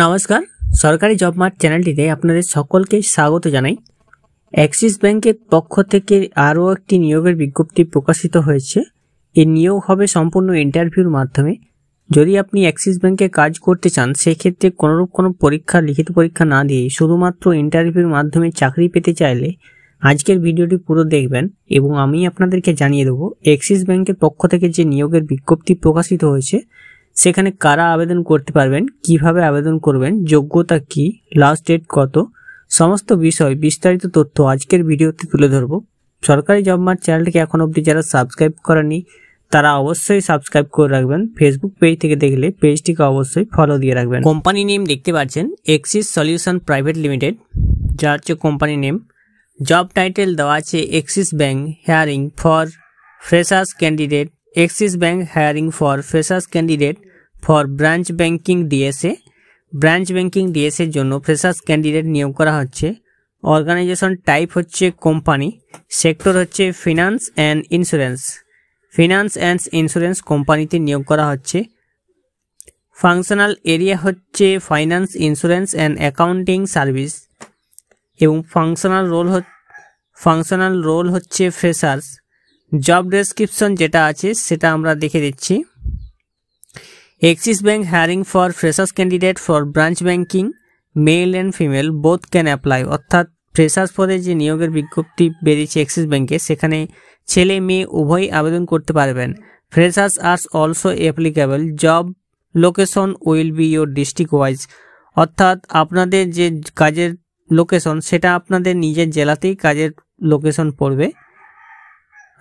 নমস্কার, সরকারি job mart চ্যানেলটিতে আপনাদের সকলকে স্বাগত জানাই। অ্যাক্সিস ব্যাংকের পক্ষ থেকে আরও একটি নিয়োগের বিজ্ঞপ্তি প্রকাশিত হয়েছে। এই নিয়োগ হবে সম্পূর্ণ ইন্টারভিউর মাধ্যমে। যদি আপনি অ্যাক্সিস ব্যাংকে কাজ করতে চান, সেক্ষেত্রে কোনো পরীক্ষা, লিখিত পরীক্ষা না দিয়ে শুধুমাত্র ইন্টারভিউর মাধ্যমে চাকরি পেতে চাইলে আজকের ভিডিওটি পুরো দেখবেন এবং আমি আপনাদেরকে জানিয়ে দেবো অ্যাক্সিস ব্যাংকের পক্ষ থেকে যে নিয়োগের বিজ্ঞপ্তি প্রকাশিত হয়েছে সেখানে কারা আবেদন করতে পারবেন, কিভাবে আবেদন করবেন, যোগ্যতা কি, লাস্ট ডেট কত, সমস্ত বিষয় বিস্তারিত তথ্য আজকের ভিডিওতে তুলে ধরব। সরকারি জব মার্ট চ্যানেলটিকে এখন অবধি যারা সাবস্ক্রাইব করেনি তারা অবশ্যই সাবস্ক্রাইব করে রাখবেন। ফেসবুক পেজ থেকে দেখলে পেজটিকে অবশ্যই ফলো দিয়ে রাখবেন। কোম্পানি নেম দেখতে পাচ্ছেন এক্সিস সলিউশন প্রাইভেট লিমিটেড, যা হচ্ছে কোম্পানি নেম। জব টাইটেল দেওয়া আছে axis bank hiring for freshers candidate, axis bank hiring for freshers candidate for branch banking DSA. Branch banking DSA এর জন্য ফ্রেশার্স ক্যান্ডিডেট নিয়োগ করা হচ্ছে। অর্গানাইজেশন টাইপ হচ্ছে কোম্পানি, সেক্টর হচ্ছে finance and insurance. Finance and insurance কোম্পানিতে নিয়োগ করা হচ্ছে। ফাংশনাল এরিয়া হচ্ছে finance, insurance and accounting service এবং ফাংশনাল রোল হচ্ছে ফ্রেশার্স। জব ডেসক্রিপশন যেটা আছে সেটা আমরা দেখে দিচ্ছি। Axis bank hiring for freshers candidate for branch banking, male and female both can apply. অর্থাৎ ফ্রেশার্স পদে যে নিয়োগের বিজ্ঞপ্তি বেরিয়েছে এক্সিস ব্যাংকে, সেখানে ছেলে মেয়ে উভয়ই আবেদন করতে পারবেন। Freshers are also applicable. Job location will be your district wise. অর্থাৎ আপনাদের যে কাজের লোকেশন সেটা আপনাদের নিজের জেলাতেই কাজের লোকেশন পড়বে।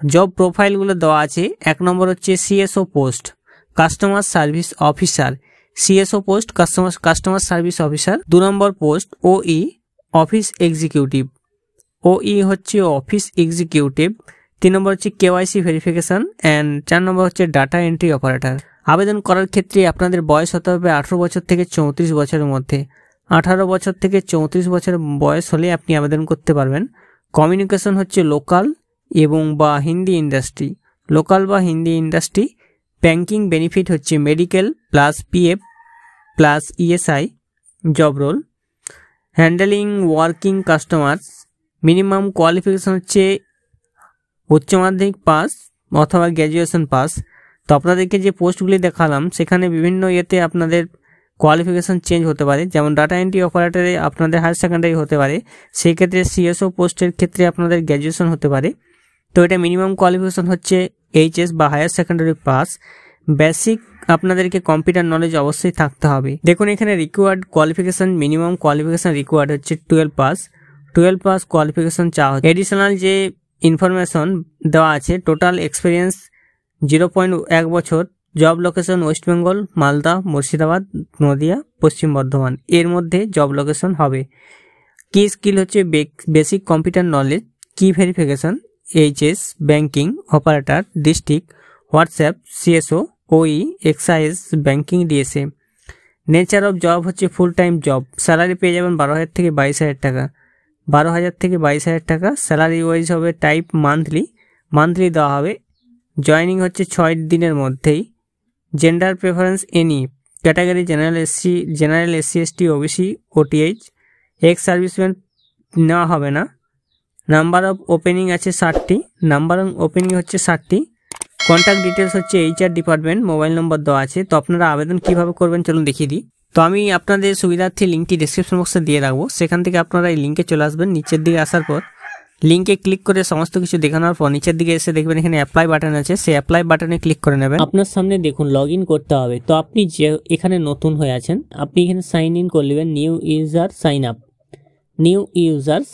জব প্রোফাইলগুলো দেওয়া আছে। 1 নম্বর হচ্ছে CSO post, customer service officer. CSO post customer service officer. 2 নম্বর পোস্ট ওই অফিস এক্সিকিউটিভ, ওই হচ্ছে অফিস এক্সিকিউটিভ। 3 নম্বর হচ্ছে কেওয়াইসি ভেরিফিকেশন অ্যান্ড 4 নম্বর হচ্ছে ডাটা এন্ট্রি অপারেটর। আবেদন করার ক্ষেত্রে আপনাদের বয়স হতে হবে 18 বছর থেকে 34 বছরের মধ্যে। 18 বছর থেকে 34 বছর বয়স হলে আপনি আবেদন করতে পারবেন। কমিউনিকেশন হচ্ছে লোকাল এবং বা হিন্দি ইন্ডাস্ট্রি, লোকাল বা হিন্দি ইন্ডাস্ট্রি। ব্যাংকিং বেনিফিট হচ্ছে medical plus PF plus ESI job role. Handling working customers. Minimum qualification হচ্ছে উচ্চ মাধ্যমিক পাস অথবা গ্র্যাজুয়েশন পাস। তো আপনাদেরকে যে পোস্টগুলি দেখালাম সেখানে বিভিন্ন ইয়েতে আপনাদের কোয়ালিফিকেশন চেঞ্জ হতে পারে। যেমন ডাটা এন্ট্রি অপারেটরে আপনাদের হায়ার সেকেন্ডারি হতে পারে, সেই ক্ষেত্রে সিএসও পোস্টের ক্ষেত্রে আপনাদের গ্র্যাজুয়েশন হতে পারে। তো এটা মিনিমাম কোয়ালিফিকেশন হচ্ছে এইচএস বা হায়ার সেকেন্ডারি পাস। বেসিক আপনাদেরকে কম্পিউটার নলেজ অবশ্যই থাকতে হবে। দেখুন এখানে required qualification, minimum qualification required হচ্ছে 12 পাস। 12 পাস কোয়ালিফিকেশন চাওয়া হচ্ছে। এডিশনাল যে ইনফরমেশন দেওয়া আছে, টোটাল এক্সপিরিয়েন্স 0.1 বছর। Job location West Bengal, Malda, Murshidabad, Nadia, পশ্চিম বর্ধমান এর মধ্যে জব লোকেশন হবে। কি স্কিল হচ্ছে বেসিক কম্পিউটার নলেজ, কি verification, HS, banking operator, district, WhatsApp, CSO, ওই, excise, banking DSA. Nature of job হচ্ছে ফুল টাইম জব। স্যালারি পেয়ে যাবেন 12,000 থেকে 22,000 টাকা। 12,000 থেকে 22,000 টাকা। স্যালারি ওয়াইজ হবে টাইপ মান্থলি দেওয়া হবে। জয়নিং হচ্ছে 6 দিনের মধ্যেই। Gender preference any category general SC ST OBC ওটিএইচ। Ex serviceman নেওয়া হবে না। নাম্বার অফ ওপেনিং আছে 60টি, নাম্বার অফ ওপেনিং হচ্ছে 60টি। কন্ট্যাক্ট ডিটেলস হচ্ছে এইচআর ডিপার্টমেন্ট, মোবাইল নম্বর দেওয়া আছে। তো আপনারা আবেদন কিভাবে করবেন চলুন দেখিয়ে দিই। তো আমি আপনাদের সুবিধার্থে লিঙ্কটি ডিসক্রিপশন বক্সে দিয়ে রাখবো, সেখান থেকে আপনারা এই লিঙ্কে চলে আসবেন। নিচের দিকে আসার পর লিঙ্কে ক্লিক করে সমস্ত কিছু দেখানোর পর নিচের দিকে এসে দেখবেন এখানে অ্যাপ্লাই বাটন আছে, সেই অ্যাপ্লাই বাটনে ক্লিক করে নেবেন। আপনার সামনে দেখুন লগ ইন করতে হবে। তো আপনি যে এখানে নতুন হয়ে আছেন, আপনি এখানে সাইন ইন করে নেবেন, নিউ ইউজার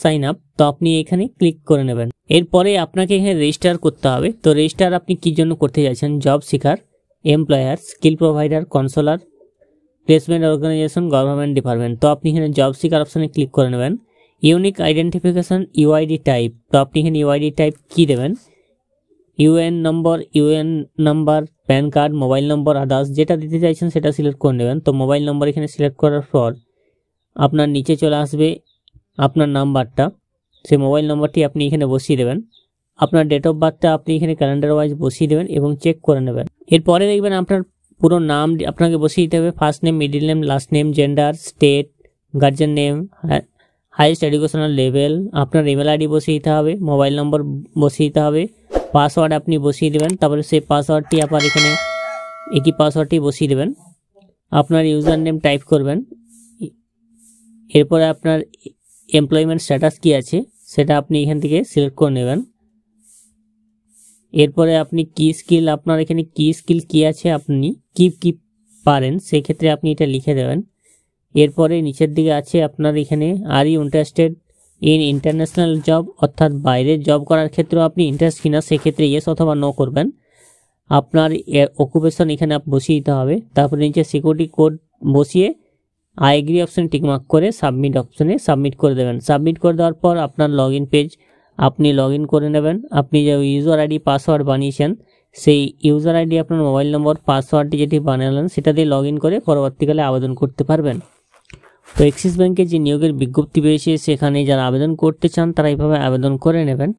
সাইন আপ। তো আপনি এখানে ক্লিক করে নেবেন। এরপরে আপনাকে এখানে রেজিস্টার করতে হবে। তো রেজিস্টার আপনি কি জন্য করতে চাইছেন? Job seeker, employer, skill provider, counsellor, placement organisation, government department. তো আপনি এখানে জব সিকার অপশানে ক্লিক করে নেবেন। Unique identification UID type. তো আপনি এখানে ইউআইডি টাইপ কি দেবেন? UN number, PAN card, mobile number, others যেটা দিতে চাইছেন সেটা সিলেক্ট করে নেবেন। তো মোবাইল নম্বর এখানে সিলেক্ট করার পর আপনার নিচে চলে আসবে আপনার নাম্বারটা, সেই মোবাইল নম্বরটি আপনি এখানে বসিয়ে দেবেন। আপনার ডেট অফ বার্থটা আপনি এখানে ক্যালেন্ডার ওয়াইজ বসিয়ে দেবেন এবং চেক করে নেবেন। এরপরে দেখবেন আপনার পুরো নাম আপনাকে বসিয়ে দিতে হবে, first name, middle name, last name, gender, state, guardian name, highest educational level, আপনার ইমেল আইডি বসিয়ে দিতে হবে, মোবাইল নম্বর বসিয়ে দিতে হবে, পাসওয়ার্ড আপনি বসিয়ে দেবেন। তারপরে সেই পাসওয়ার্ডটি আপনার এখানে একই পাসওয়ার্ডটি বসিয়ে দেবেন। আপনার ইউজার নেম টাইপ করবেন। এরপরে আপনার এমপ্লয়মেন্ট স্ট্যাটাস কী আছে সেটা আপনি এখান থেকে সিলেক্ট করে নেবেন। এরপরে আপনি কি স্কিল, আপনার এখানে কি স্কিল কী আছে, আপনি কি পারেন সেক্ষেত্রে আপনি এটা লিখে দেবেন। এরপরে নিচের দিকে আছে আপনার এখানে are you interested in international job, অর্থাৎ বাইরের জব করার ক্ষেত্রেও আপনি ইন্টারেস্ট কিনা, সেক্ষেত্রে ইয়েস অথবা নো করবেন। আপনার অকুপেশন এখানে বসিয়ে দিতে হবে। তারপরে নিচে সিকিউরিটি কোড বসিয়ে আই এগ্রি অপশানে টিকমার্ক করে সাবমিট অপশানে সাবমিট করে দেবেন। সাবমিট করে দেওয়ার পর আপনার লগ ইন পেজ আপনি লগ ইন করে নেবেন। আপনি যে ইউজার আইডি পাসওয়ার্ড বানিয়েছেন সেই ইউজার আইডি আপনার মোবাইল নম্বর পাসওয়ার্ডটি যেটি বানালেন সেটা দিয়ে লগ ইন করে পরবর্তীকালে আবেদন করতে পারবেন। তো অ্যাক্সিস ব্যাংকে যে নিয়োগের বিজ্ঞপ্তি পেয়েছে সেখানে যারা আবেদন করতে চান তারা এইভাবে আবেদন করে নেবেন।